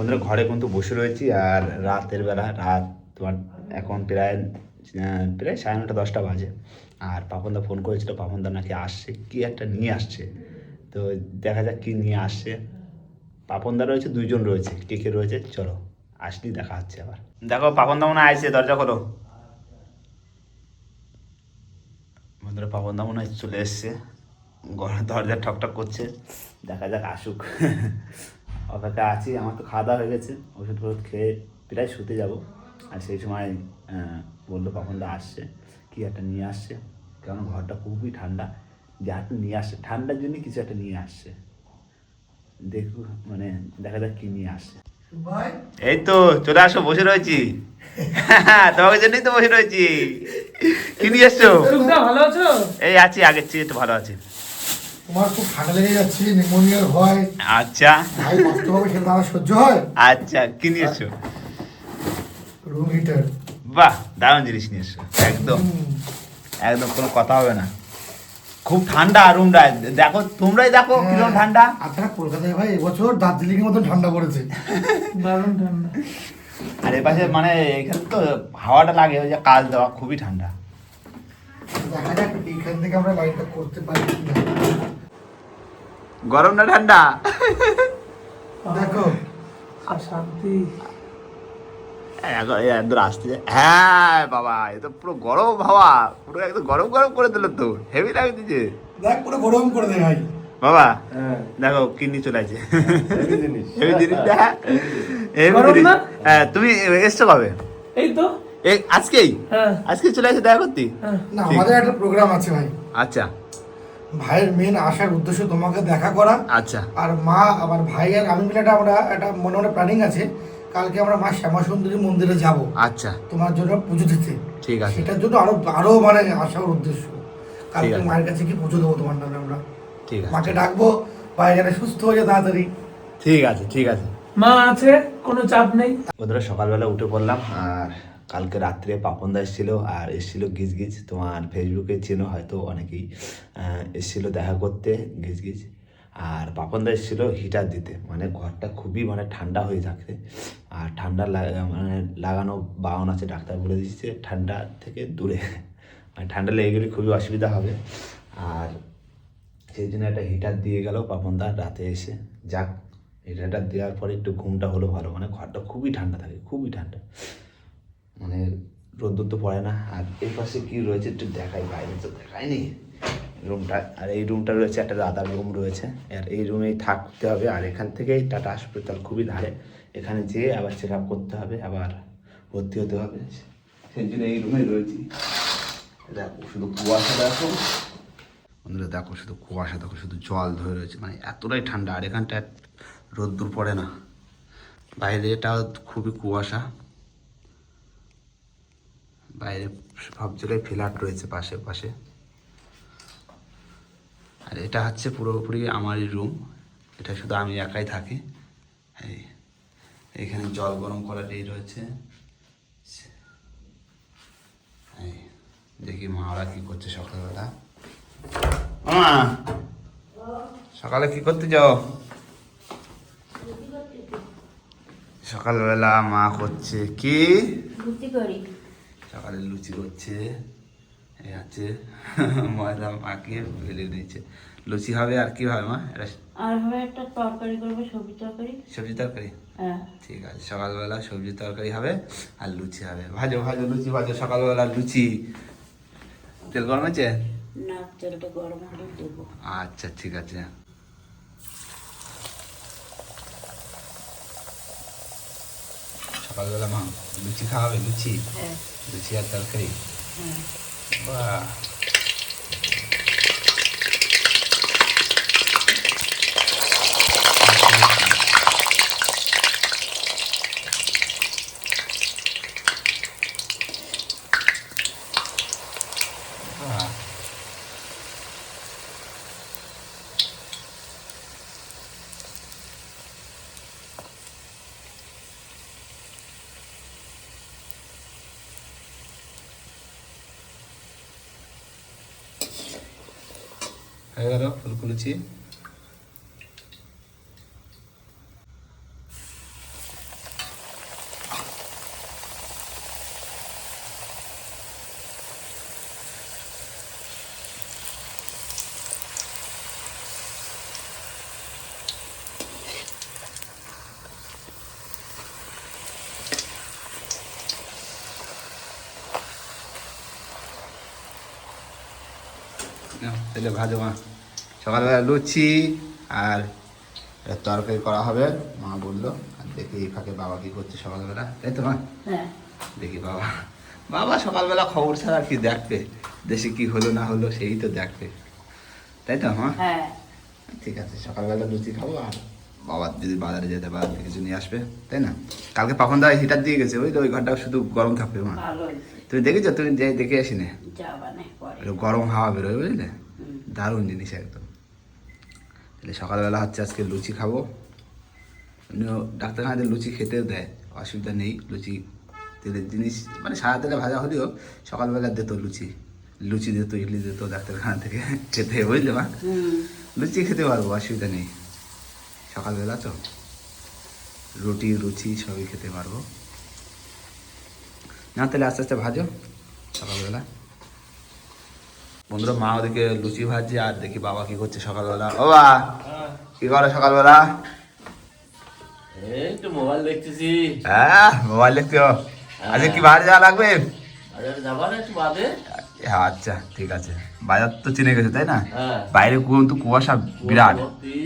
বন্ধুরা ঘরে কিন্তু বসে রয়েছি আর রাতের বেলা রাত তোমার এখন প্রায় প্রায় 9:30-10টা বাজে। আর পাপনদা ফোন করেছিল, পাপনদা নাকি আসছে, কি একটা নিয়ে আসছে। তো দেখা যাক কী নিয়ে আসছে। পাপনদা রয়েছে, 2জন রয়েছে, কে কে রয়েছে চলো আসলি দেখা হচ্ছে আবার। দেখো পাপনদা মনে হয় আসছে, দরজা খোলো। বন্ধুরা পাপনদা মনে হয় চলে এসছে, দরজা ঠকঠক করছে, দেখা যাক আসুক। অপেক্ষা আছি। আমার তো খাওয়া দাওয়া হয়ে গেছে, ওষুধ ফষুধ খেয়ে প্রায় শুতে যাব। আর সেই সময় বললো পাপনদা আসছে, কী একটা নিয়ে আসছে, কারণ ঘরটা খুবই ঠান্ডা। যা একটা নিয়ে আসছে ঠান্ডার জন্য, কিছু একটা নিয়ে আসছে, দেখু মানে দেখা যাক কী নিয়ে আসছে। এই তো চলে আসো, বসে রয়েছি। তোমাকে জন্যই তো বসে রয়েছি। কি নিয়ে এসছো? ভালো আছো? এই আছি, আগের চেয়ে একটু ভালো আছি। তোমার খুব ঠান্ডা লেগে যাচ্ছে, নিউমোনিয়ার ভয়। আচ্ছা ভাই বাস্তবে সেটা আমার সহ্য হয়? আচ্ছা, কি নিয়ে এসছো? Room heater. বাহ, দারুণ জিনিস নিয়ে এসছো। একদম একদম কোনো কথা হবে না। খুব ঠান্ডা রুমটা, দেখো তোমরাই দেখো কিরকম ঠান্ডা। আপনারা কলকাতায় ভাই এবছর দার্জিলিং এর মতন ঠান্ডা পড়েছে। দারুণ ঠান্ডা। আর এপাশে মানে এখানে তো হাওয়াটা লাগে, ওই যে কাজ দেওয়া, খুবই ঠান্ডা। দেখা যাক এইখান থেকে আমরা লাইটটা করতে পারি কিনা। গরম না ঠান্ডা? দেখো আর শান্তি। একদম আসতে যায়। হ্যাঁ বাবা, এ তো পুরো গরম হাওয়া, পুরো একদম গরম গরম করে দিল তো, হেভি লাগছে। দেখ পুরো গরম করে দে ভাই। বাবা দেখো কিডনি চলে আছে, হেভি জিনিস দেখা, হেভি গরম জিনিস। না? হ্যাঁ, তুমি এসছো কবে? এই তো আজকেই? হ্যাঁ আজকে চলে আসে দেখা করতে? হ্যাঁ। না, আমাদের একটা প্রোগ্রাম আছে ভাই। আচ্ছা ভাইয়ের মেন আসার উদ্দেশ্য তোমাকে দেখা করা। আচ্ছা আর মা আমার ভাই আর আমি মিলে আমরা একটা মনে মনে প্ল্যানিং আছে, কালকে আমরা মা শ্যামা সুন্দরী মন্দিরে যাব আচ্ছা, তোমার জন্য পুজো দিতে। ঠিক আছে। সেটার জন্য আরো আরো মানে আসার উদ্দেশ্য, কালকে আছে। মায়ের কাছে কি পুজো দেবো তোমার নামে আমরা। ঠিক আছে, মাকে ডাকবো, ভাই যেন সুস্থ হয়ে যায় তাড়াতাড়ি। ঠিক আছে, ঠিক আছে। মা আছে, কোনো চাপ নেই। ওদের সকালবেলা উঠে পড়লাম, আর কালকে রাত্রে পাপনদা এসেছিল, আর এসেছিল গিজ গিজ, তোমার ফেসবুকে চেনো হয়তো অনেকেই, এসেছিল দেখা করতে গিজ গিজ। আর পাপনদা এসেছিল হিটার দিতে, মানে ঘরটা খুবই মানে ঠান্ডা হয়ে থাকে। আর ঠান্ডা মানে লাগানো বারণ আছে, ডাক্তার বলে দিচ্ছে ঠান্ডা থেকে দূরে, মানে ঠান্ডা লেগে গেলে খুবই অসুবিধা হবে। আর সেই জন্য একটা হিটার দিয়ে গেল পাপনদা রাতে এসে। যাক, হিটারটা দেওয়ার পরে একটু ঘুমটা হলো ভালো, মানে ঘরটা খুবই ঠান্ডা থাকে, খুবই ঠান্ডা, মানে রোদ্দুর তো পড়ে না। আর এই পাশে কি রয়েছে একটু দেখাই, বাইরে তো দেখায়নি রুমটা। আর এই রুমটা রয়েছে, একটা আলাদা রুম রয়েছে, আর এই রুমেই থাকতে হবে। আর এখান থেকেই টাটা হাসপাতাল খুবই ধারে, এখানে যেয়ে আবার চেক আপ করতে হবে, আবার ভর্তি হতে হবে। সেই জন্য এই রুমে রয়েছি। দেখো শুধু কুয়াশা, দেখো বন্ধুরা, দেখো শুধু কুয়াশা, দেখো শুধু জল ধরে রয়েছে, মানে এতটাই ঠান্ডা। আর এখানটায় রোদ্দুর পড়ে না, বাইরে এটা খুবই কুয়াশা। বাইরে সব জায়গায় ফ্ল্যাট রয়েছে পাশে পাশে। আর এটা হচ্ছে পুরোপুরি আমারই রুম, এটা শুধু আমি একাই থাকি। এই এখানে জল গরম করাটাই রয়েছে। এই দেখি মা ওরা কী করছে সকালবেলা। মা সকালে কি করতে যাও? সকালবেলা মা করছে কি? লুচি করি। সকালে লুচি করছে, এই আছে ময়দা মাখিয়ে ফেলে দিয়েছে। লুচি হবে, আর কি হবে মা? এটা আর হবে একটা তরকারি করবো, সবজি তরকারি। সবজি তরকারি? হ্যাঁ। ঠিক আছে, সকালবেলা সবজি তরকারি হবে আর লুচি হবে। ভাজো ভাজো লুচি ভাজো, সকালবেলা লুচি। তেল গরম আছে? না, তেলটা গরম হলে দেবো। আচ্ছা ঠিক আছে। সকালবেলা মা লুচি খাওয়াবে? লুচি? হ্যাঁ লুচি আর তরকারি? হ্যাঁ। বাহ, বাহ। হয়ে গেল ফুলকো লুচি। তাহলে ভাজো মা। সকালবেলা লুচি আর তরকারি করা হবে মা বললো। আর দেখি এই ফাঁকে বাবা কি করছে সকালবেলা, তাই তো মা? হ্যাঁ দেখি বাবা, বাবা সকালবেলা খবর ছাড়া কি দেখবে, দেশে কি হলো না হলো সেই তো দেখবে, তাই তো মা? হ্যাঁ ঠিক আছে, সকালবেলা লুচি খাবো আর বাবা যদি বাজারে যেতে বাজার থেকে কিছু নিয়ে আসবে, তাই না? কালকে পাখন দা হিটার দিয়ে গেছে, ওই তো ওই ঘরটা শুধু গরম থাকবে মা। ভালো হয়েছে, তুমি দেখেছো? তুমি দেখে আসিনি? যাবা না পরে। একটু গরম হাওয়া বেরোয় বুঝলে, দারুণ জিনিস একদম। তাহলে সকালবেলা হচ্ছে আজকে লুচি খাবো। এমনিও ডাক্তারখানাতে লুচি খেতেও দেয়, অসুবিধা নেই। লুচি তেলের জিনিস, মানে সারা তেলে ভাজা হলেও সকালবেলা দিত লুচি, লুচি দিত, ইডলি দিত ডাক্তারখানা থেকে খেতে, বুঝলে মা? লুচি খেতে পারবো, অসুবিধা নেই। সকালবেলা তো রুটি লুচি সবই খেতে পারবো না। তাহলে আস্তে আস্তে ভাজো সকালবেলা। বন্ধুরা মা ওদিকে লুচি ভাজছে আর দেখি বাবা কি করছে সকালবেলা। ও বা কি করে সকালবেলা? এই তো মোবাইল দেখতেছি। হ্যাঁ মোবাইল দেখতে हो? আজকে কি বাজারে যাওয়া লাগবে? বাজারে যাবা না একটু বাদে? আচ্ছা ঠিক আছে। বাজার তো চিনে গেছো তাই না? হ্যাঁ। বাইরে কিন্তু কুয়াশা বিরাট, ভর্তি।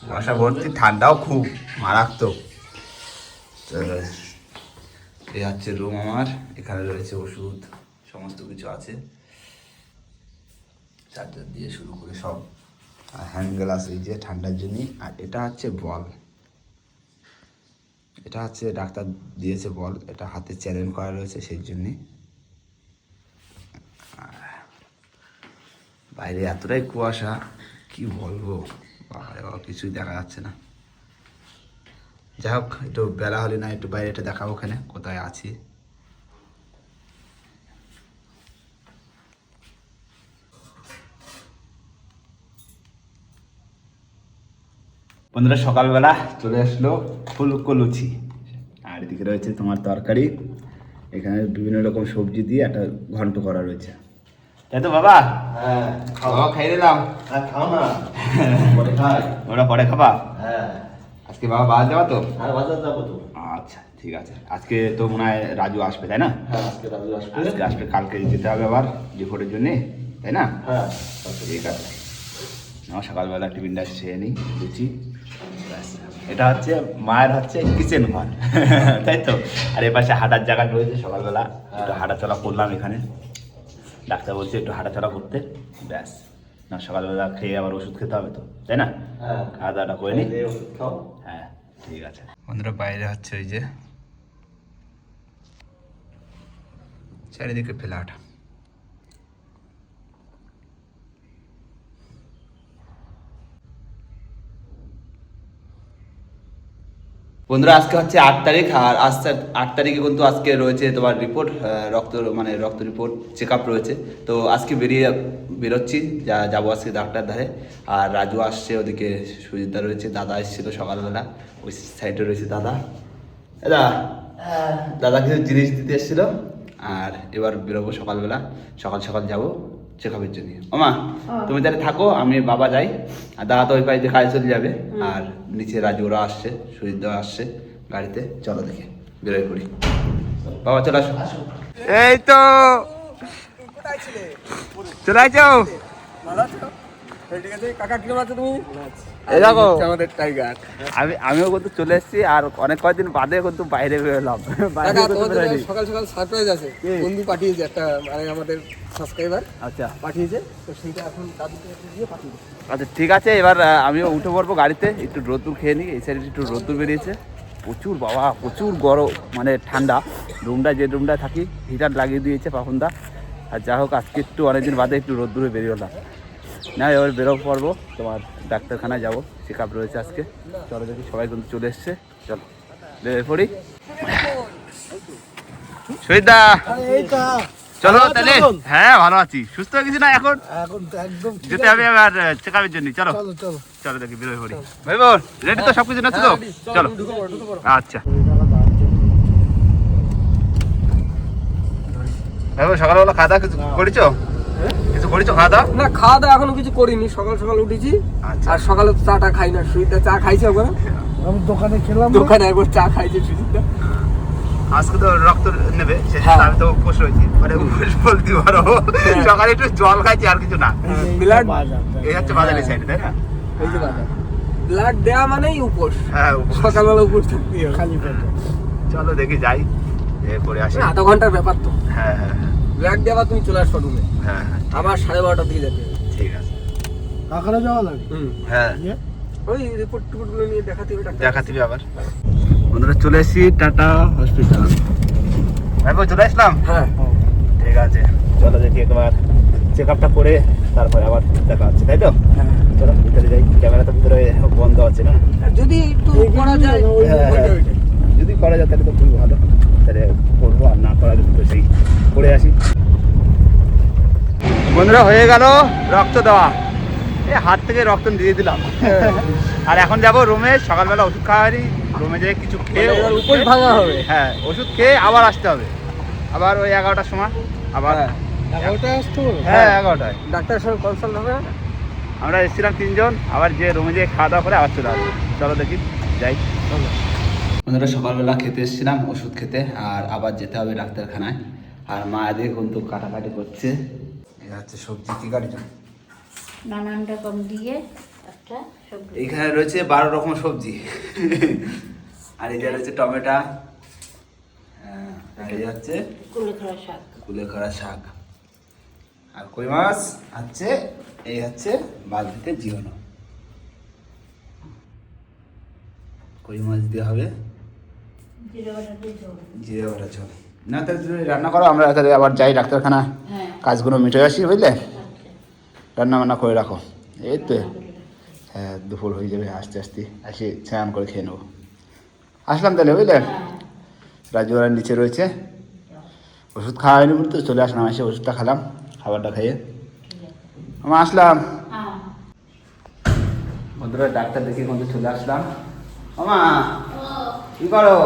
কুয়াশা ভর্তি, ঠান্ডাও খুব মারাত্মক। তো এই হচ্ছে রুম আমার, এখানে রয়েছে ওষুধ সমস্ত কিছু আছে, চার্জার দিয়ে শুরু করে সব, আর হ্যান্ড গ্লাস এই যে ঠান্ডার জন্য। আর এটা হচ্ছে বল, এটা হচ্ছে ডাক্তার দিয়েছে বল, এটা হাতে চ্যালেঞ্জ করা রয়েছে সেই জন্যে। বাইরে এতটাই কুয়াশা কি বলবো, বাবা কিছুই দেখা যাচ্ছে না। যাই হোক একটু বেলা হলে না একটু বাইরে এটা দেখাবো ওখানে কোথায় আছি। বন্ধুরা সকালবেলা চলে আসলো ফুলকো লুচি, আর এদিকে রয়েছে তোমার তরকারি, এখানে বিভিন্ন রকম সবজি দিয়ে একটা ঘন্ট করা রয়েছে, তাই তো বাবা? হ্যাঁ বাবা খাই দিলাম। হ্যাঁ খাও না, পরে খাই। ওরা পরে খাবা? হ্যাঁ আজকে বাবা বাজার যাওয়া তো? আর বাজার যাবো তো। আচ্ছা ঠিক আছে। আজকে তো মনে হয় রাজু আসবে তাই না? হ্যাঁ আজকে রাজু আসবে। আজকে আসবে, কালকে যেতে হবে আবার রিপোর্টের জন্যে, তাই না? হ্যাঁ ঠিক আছে, আমার সকালবেলা টিফিনটা খেয়ে নিই লুচি। ব্যাস। এটা হচ্ছে মায়ের হচ্ছে কিচেন ঘর তাই তো। আর এ পাশে হাঁটার জায়গা রয়েছে, সকালবেলা একটু হাঁটাচলা করলাম এখানে, ডাক্তার বলছে একটু হাঁটাচলা করতে, ব্যাস। না সকালবেলা খেয়ে আবার ওষুধ খেতে হবে তো, তাই না? হ্যাঁ খাওয়া দাওয়াটা করে নিই। এই ওষুধ খাও। হ্যাঁ ঠিক আছে। বন্ধুরা বাইরে হচ্ছে ওই যে চারিদিকে ফ্ল্যাট। বন্ধুরা আজকে হচ্ছে 8 তারিখ, আর আজকে 8 তারিখে কিন্তু আজকে রয়েছে তোমার রিপোর্ট, রক্ত রিপোর্ট চেক আপ রয়েছে। তো আজকে বেরোচ্ছি, যাবো আজকে ডাক্তার ধারে। আর রাজু আসছে, ওদিকে সুজিতা রয়েছে, দাদা এসেছিলো সকালবেলা, ওই সাইডে রয়েছে দাদা। দাদা কিছু জিনিস দিতে এসেছিলো, আর এবার বেরোবো সকালবেলা, সকাল সকাল যাবো চেক আপের জন্য। ওমা তুমি তাহলে থাকো, আমি বাবা যাই, আর দাদা তো ওই পাশে কাজে চলে যাবে। আর নিচে রাজু ওরা আসছে, সুজিত আসছে গাড়িতে, চলো দেখে বেরোয় পড়ি। বাবা চলে আসো। এই তো চলে আসো। আমাদের টাইগার আমিও কিন্তু চলে এসেছি, আর অনেক কয়েকদিন বাদে কিন্তু বাইরে বেরোলাম। সকাল সকাল সারপ্রাইজ আছে, বন্ধু পাঠিয়েছে একটা, মানে আমাদের সাবস্ক্রাইবার আচ্ছা পাঠিয়েছে, তো সেইটা এখন দাদুকে দিয়ে পাঠিয়ে আচ্ছা ঠিক আছে। এবার আমিও উঠে পড়বো গাড়িতে, একটু রোদ্দুর খেয়ে নিই। এই সাইডে একটু রোদ্দুর বেরিয়েছে, প্রচুর বাবা, প্রচুর গরম, মানে ঠান্ডা। যে রুমটায় থাকি হিটার লাগিয়ে দিয়েছে পাখনদা। আর যা হোক আজকে একটু অনেকদিন বাদে একটু রোদ্দুরে বেরিয়ে না, এবার বেরো পড়বো, তোমার ডাক্তারখানায় যাবো, চেক আপ রয়েছে আজকে। চলো দেখি, সবাই কিন্তু চলে এসছে, চলো বেরিয়ে পড়ি। সুইদা চলো তাহলে। হ্যাঁ ভালো আছি, সুস্থ হয়ে গেছি না এখন? এখন তো একদম যেতে হবে এবার চেক আপের জন্য, চলো চলো চলো দেখি বেরোয় পড়ি। ভাই বোন রেডি তো সবকিছু না? তো চলো আচ্ছা। ভাই বোন সকালবেলা খাওয়া দাওয়া কিছু করেছো? কিছু করেছো খাওয়া দাওয়া? না, খাওয়া দাওয়া এখনো কিছু করিনি, সকাল সকাল উঠেছি। আচ্ছা। আর সকালে তো চাটা খাই না, সুজিতা চা খাইছে একবার, আমি দোকানে খেলাম, দোকানে একবার চা খাইছে সুজিতা। আজকে তো রক্ত নেবে সেজন্য হ্যাঁ। আমি তো উপোস রয়েছি, মানে উপোস বলতে পারো সকালে একটু জল খাইছি আর কিছু না। ব্লাড এই হচ্ছে বাজারে সাইডে, তাই না? এই যে বাজার ব্লাড দেওয়া মানেই উপোস, হ্যাঁ উপোস। সকালবেলা উপোস থাকতে হবে। খালি পেটে চলো দেখি যাই, পরে আসি। আধা ঘন্টার ব্যাপার তো, হ্যাঁ হ্যাঁ ব্লাড দেওয়া তুমি চলে আসো রুমে, হ্যাঁ হ্যাঁ আবার 12:30 দিকে যাবে। ঠিক আছে। কাকারা যাওয়া লাগে হ্যাঁ ওই রিপোর্ট টিপোর্টগুলো নিয়ে দেখাতে হবে ডাক্তার। দেখা দিবি আবার। বন্ধুরা চলে এসেছি টাটা হসপিটাল। ভাই চলে আসলাম। হ্যাঁ ঠিক আছে, চলো দেখি একবার চেক আপটা করে তারপরে আবার দেখা হচ্ছে, তাই তো? চলো ভিতরে যাই, ক্যামেরা তো ভিতরে বন্ধ আছে না? আর যদি একটু করা যায় হ্যাঁ, ওইটা ওইটা। যদি করা যায় তাহলে তো খুবই ভালো, তাহলে করবো, আর না করা যেত তো সেই করে আসি। বন্ধুরা হয়ে গেল রক্ত দেওয়া, এই হাত থেকে রক্ত দিয়ে দিলাম। আর এখন যাব রুমে, সকালবেলা ওষুধ খাওয়া হয়নি, রুমে যেয়ে কিছু খেয়ে মানে এবার উপোস ভাঙা হবে। হ্যাঁ ওষুধ খেয়ে আবার আসতে হবে, আবার ওই 11টার সময় আবার। হ্যাঁ। 11টায় আসতে হবে? হ্যাঁ 11টায়। ডাক্তারের সঙ্গে কনসাল্ট হবে না? আমরা এসেছিলাম 3 জন, আবার যে রুমে যেয়ে খাওয়া দাওয়া করে আবার চলে আসবো। চলো দেখি যাই। বন্ধুরা সকালবেলা খেতে এসেছিলাম ওষুধ খেতে, আর আবার যেতে হবে ডাক্তারখানায়। আর মা এদিকে কিন্তু কাটাকাটি করছে। এটা হচ্ছে সবজি, কি কাটিছ? নানান রকম দিয়ে একটা সবজি। এইখানে রয়েছে 12 রকম সবজি। আর এটা রয়েছে টমেটো, আর এই হচ্ছে কুলেখাড়া শাক। কুলেখাড়া শাক, আর কই মাছ আছে। এই হচ্ছে বালতিতে জিওনো কই মাছ দিয়ে হবে জিরে বাটা দিয়ে ঝোল। জিরে বাটা ঝোল। না তাহলে তুমি রান্না করো, আমরা তাহলে আবার যাই ডাক্তারখানা, হ্যাঁ কাজগুলো মিটে আসি, বুঝলে? আচ্ছা। রান্না বান্না করে রাখো। এই তো হ্যাঁ দুপুর হয়ে যাবে, আস্তে আস্তে আসি স্নান করে খেয়ে নেবো। আসলাম তাহলে, বুঝলে? রাজু আর নিচে রয়েছে, ওষুধ খাওয়া হয়নি বলে তো চলে আসলাম, এসে ওষুধটা খেলাম, খাবারটা খেয়ে আমরা আসলাম। হ্যাঁ বন্ধুরা ডাক্তার দেখে কিন্তু চলে আসলাম। মামা কি করো?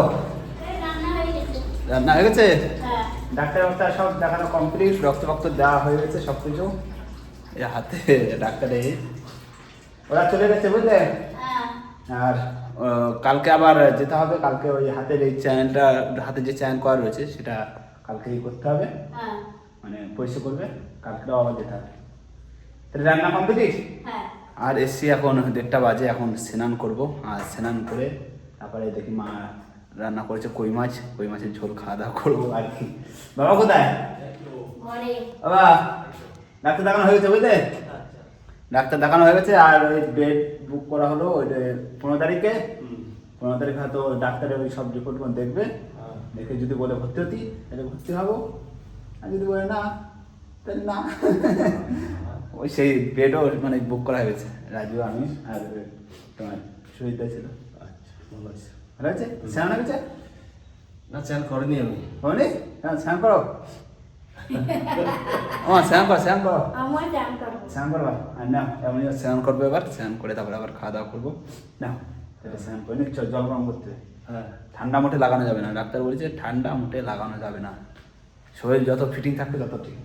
রান্না হয়ে গেছে? ডাক্তার ডাক্তার সব দেখানো কমপ্লিট, রক্ত ফক্ত দেওয়া হয়ে গেছে সব কিছু। এই হাতে ডাক্তারে ওরা চলে গেছে, বুঝলে? আর কালকে আবার যেতে হবে, কালকে ওই হাতের এই চ্যানেলটা, হাতে যে চ্যানেল করা রয়েছে সেটা কালকেই করতে হবে, মানে পরিষ্কার করবে, কালকেও আবার যেতে হবে। তাহলে রান্না কমপ্লিট? আর এসছি এখন 1:30 বাজে, এখন স্নান করব, আর স্নান করে তারপরে দেখি মা রান্না করেছে কই মাছ, কই মাছের ঝোল খাওয়া দাওয়া করবো আর কি। বাবা কোথায়? বাবা ডাক্তার দেখানো হয়ে গেছে, বুঝলে? ডাক্তার দেখানো হয়ে গেছে, আর ওই বেড বুক করা হলো ওই 15 তারিখে। 15 তারিখে হয়তো ডাক্তারের ওই সব রিপোর্টগুলো দেখবে, দেখে যদি বলে ভর্তি হতি তাহলে ভর্তি হবো, আর যদি বলে না তাহলে না। ওই সেই বেডও মানে বুক করা হয়ে গেছে, রাজু আমি আর তোমার সুবিধা ছিল। ভালো আছে। ভালো আছে? স্নান হয়ে গেছে? না চ্যান করিনি আমি। হয়নি? হ্যাঁ স্নান করো। স্নান করো, স্নান করো, আমার জান করবো। স্নান করবা। আর না এমনি স্নান করবো, এবার স্নান করে তারপরে আবার খাওয়া দাওয়া করবো। না তাহলে স্নান করে নিচ্ছ, জল গরম করতে। হ্যাঁ ঠান্ডা মোটে লাগানো যাবে না, ডাক্তার বলেছে ঠান্ডা মোটে লাগানো যাবে না, শরীর যত ফিটিং থাকবে তত ঠিক।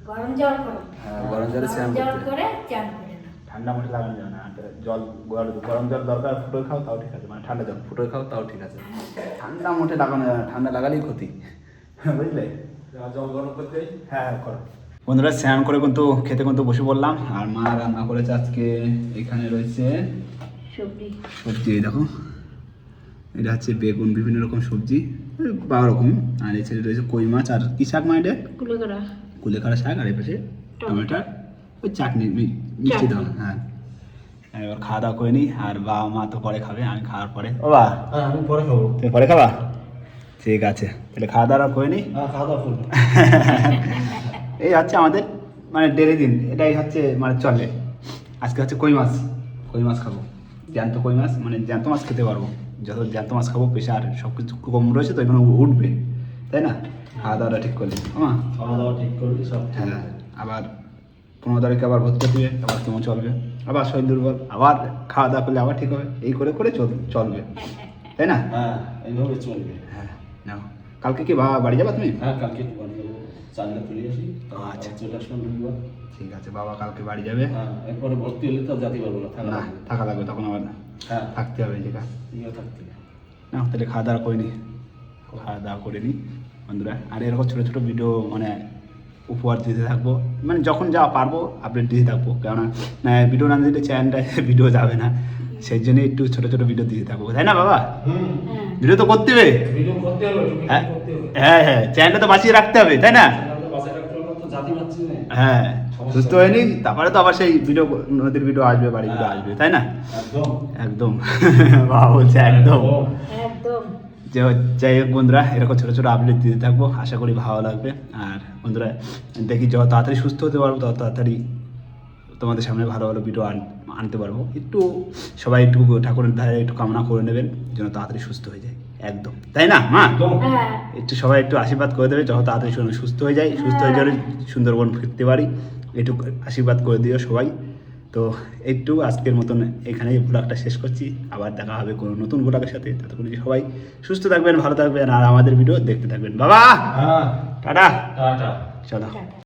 গরম জল করো। হ্যাঁ গরম জলে স্নান জল করতে, করে চান করে নাও। ঠান্ডা মোটে লাগানো যাবে না। জল গরম জল দরকার, ফুটোয় খাও তাও ঠিক আছে, মানে ঠান্ডা জল ফুটোয় খাও তাও ঠিক আছে, ঠান্ডা মোটে লাগানো যাবে না, ঠান্ডা লাগালেই ক্ষতি, বুঝলে? জল গরম করতে। হ্যাঁ হ্যাঁ করো। বন্ধুরা স্নান করে কিন্তু খেতে কিন্তু বসে পড়লাম, আর মা রান্না করেছে আজকে। এখানে রয়েছে সবজি। সবজি, এই দেখো এটা হচ্ছে বেগুন, বিভিন্ন রকম সবজি 12 রকম, আর এই সাইডে রয়েছে কই মাছ, আর কি শাক মা এটা? কুলেখাড়া। কুলেখাড়া শাক, আর এই পাশে টমেটো, ওই চাটনি মিষ্টি দাও। হ্যাঁ এবার খাওয়া দাওয়া করে নিই, আর বাবা মা তো পরে খাবে, আমি খাওয়ার পরে। ও বা হ্যাঁ আমি পরে খাবো। তুমি পরে খাবা? ঠিক আছে তাহলে খাওয়া দাওয়া করে নিই। হ্যাঁ খাওয়া দাওয়া করবো। এই হচ্ছে আমাদের মানে ডেলি দিন, এটাই হচ্ছে মানে চলে। আজকে হচ্ছে কই মাছ, কই মাছ খাবো, জ্যান্ত কই মাছ, মানে জ্যান্ত মাছ খেতে পারবো, যত জ্যান্ত মাছ খাবো প্রেশার সব কিছু কম রয়েছে তো এখানে উঠবে, তাই না? খাওয়া দাওয়াটা ঠিক করলে আমার। খাওয়া দাওয়া ঠিক করবি সব। হ্যাঁ আবার 15 তারিখে আবার ভর্তি হতে হবে, আবার কেমন চলবে, আবার শরীর দুর্বল, আবার খাওয়া দাওয়া করলে আবার ঠিক হবে, এই করে করে চলবে, তাই না? হ্যাঁ এইভাবে চলবে। হ্যাঁ নাও, কালকে কি বাড়ি যাবা তুমি? হ্যাঁ কালকে বাড়ি যাবো, চালটা তুলে আসি। আচ্ছা। চলে আসলাম রবিবার। ঠিক আছে, বাবা কালকে বাড়ি যাবে। হ্যাঁ একবারে ভর্তি হলে তো যেতে পারবো না, থাকা না লাগবে। থাকা লাগবে, তখন আবার হ্যাঁ থাকতে হবে জায়গা। ইয়ে থাকতে হবে। না তাহলে খাওয়া দাওয়া করে নি, খাওয়া দাওয়া করে নিই বন্ধুরা। আর এরকম ছোটো ছোটো ভিডিও মানে উপহার দিতে থাকবো, মানে যখন যা পারবো আপডেট দিতে থাকবো, কেননা ভিডিও না দিলে চ্যানেলটা ভিডিও যাবে না, সেই জন্য একটু ছোটো ছোটো ভিডিও দিতে থাকবো, তাই না বাবা? হ্যাঁ ভিডিও তো করতে হবে, ভিডিও করতে হবে, হ্যাঁ করতে হবে। হ্যাঁ হ্যাঁ, চ্যানেলটা তো বাঁচিয়ে রাখতে হবে, তাই না? চ্যানেলটা বাঁচায় রাখতে হবে, তো জাতি বাঁচছে না। হ্যাঁ, সুস্থ হয়নি তারপরে তো আবার সেই ভিডিও নদীর ভিডিও আসবে, বাড়ির ভিডিও আসবে, তাই না? একদম একদম বাবা বলছে একদম। একদম যে যাই হোক বন্ধুরা, এরকম ছোটো ছোটো আপডেট দিতে থাকবো, আশা করি ভালো লাগবে। আর বন্ধুরা দেখি যত তাড়াতাড়ি সুস্থ হতে পারবো তত তাড়াতাড়ি তোমাদের সামনে ভালো ভালো ভিডিও আনতে পারবো। একটু সবাই একটু ঠাকুরের ধারে একটু কামনা করে নেবেন যেন তাড়াতাড়ি সুস্থ হয়ে যায়, একদম, তাই না মা? একদম। হ্যাঁ একটু সবাই একটু আশীর্বাদ করে দেবে যত তাড়াতাড়ি সুস্থ হয়ে যায়, সুস্থ হয়ে গেলে সুন্দরবন ফিরতে পারি, একটু আশীর্বাদ করে দিও সবাই। তো একটু আজকের মতন এখানেই ব্লগটা শেষ করছি, আবার দেখা হবে কোনো নতুন ব্লগের সাথে। ততক্ষণ সবাই সুস্থ থাকবেন, ভালো থাকবেন, আর আমাদের ভিডিও দেখতে থাকবেন। বাবা হ্যাঁ, টাটা, টাটা। চলো। টাটা।